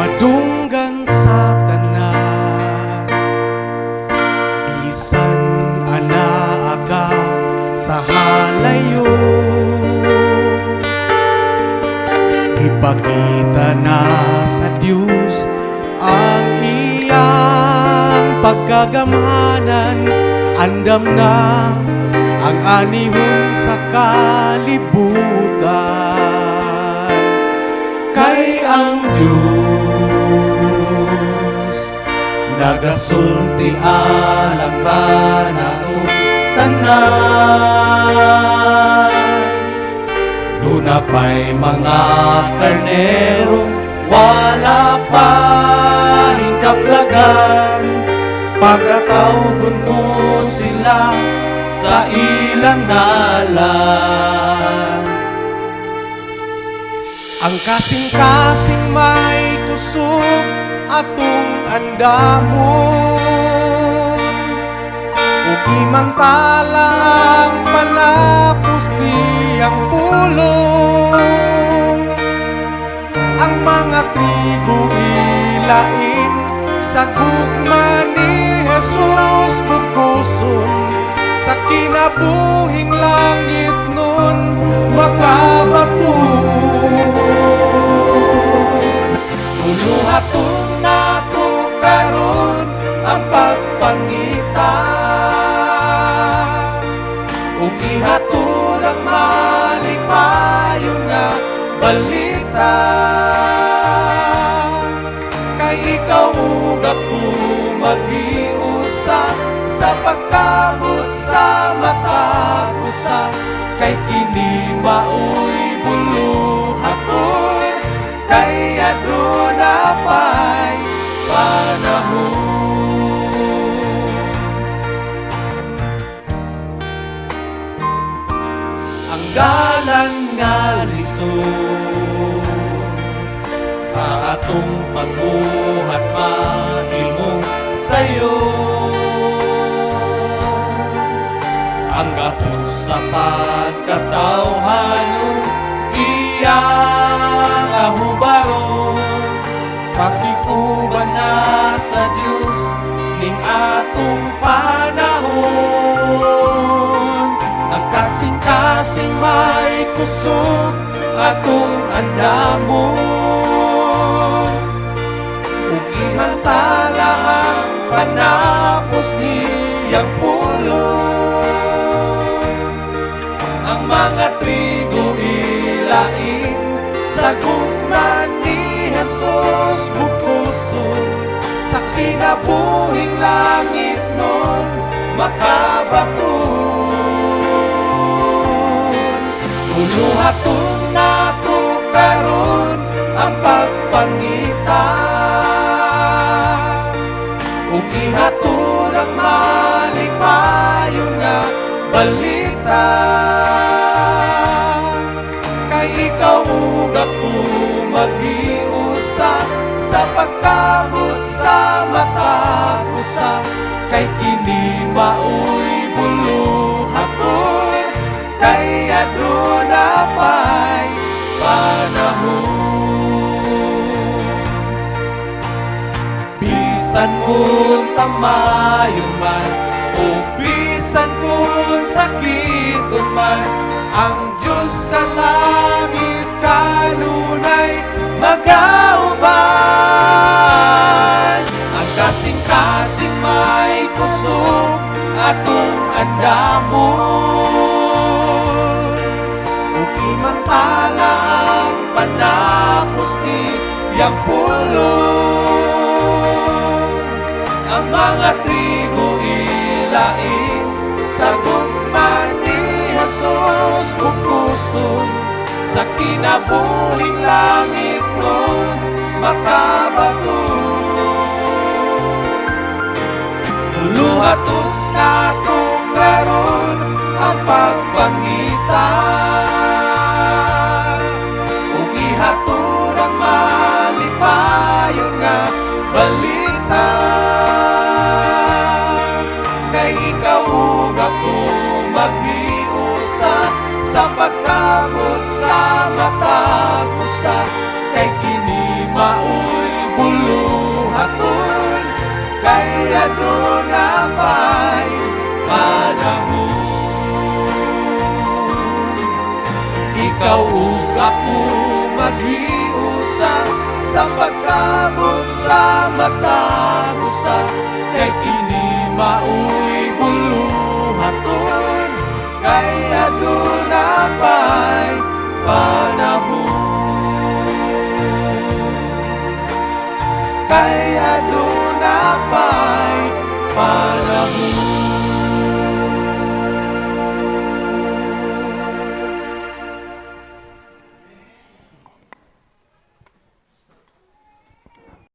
madunggan sa tanan, bisan ana aga sa halayo. Ipakita na sa Diyos ang iyang pagkagamanan, andam na ang anihon sa kalibutan. Kay ang Diyos nagasulti alang kanatong tanan. Duna pa'y mga karnerong wala pa hingkaplagan, pagkatawgon ko sila sa ilang ngalan. Ang kasing-kasing may kusog atong andamon, ug imantala ang panapos niyang pulong. Ang mga trigo ilain sa gugma ni Jesus bukuson, sa kinabuhing langit nun makabaton. Uluhaton nato karon ang pagpangita, ug ihatod ang malipayon nga balita. Kay ikaw ug ako maghiusa sa pagkamot sa matag usa, kay kini maoy buluhaton, kay aduna pa'y panahon. Ang dalan nga lisod sa atong pagbuhat mahimong sayo, ang gapos sa pagkatawhanon iyang ahubaron. Pakikuban na sa Diyos ning atong panahon. Ang kasing-kasing may kusog atong andamon, ug imantala ang panapos niyang pulong. Ang mga trigo ilain sa gugma ni Jesus bukuson, sa kinabuhing langit nun makabaton. Uluhaton nato karon ang pagpangita, ug ihatod ang malipayon nga balita. Kay ikaw ug ako maghiusa sa pagkamot sa matag usa, kay kini maoy buluhaton, kay aduna pa'y panahon. Bisan kung tamayon man o bisan kung sakiton man, ang Diyos sa langit kanunay magauban. Ang kasing-kasing may kusog atong andamon, ug imantala ang panapos niyang pulong. Ang mga trigo ilain sa gugma ni Jesus bukuson, sa kinabuhing langit nun makabaton. Uluhaton nato karon ang pagpangita, ug ihatod ang malipayon nga balita. Kay ikaw ug ako maghiusa sa pagkamot sa matag usa, kay kini maoy aduna pa'y panahon. Ikaw ug ako maghiusa sa pagkabot sa matag usa, kay kini mao'y buluhaton, kay aduna pa'y panahon.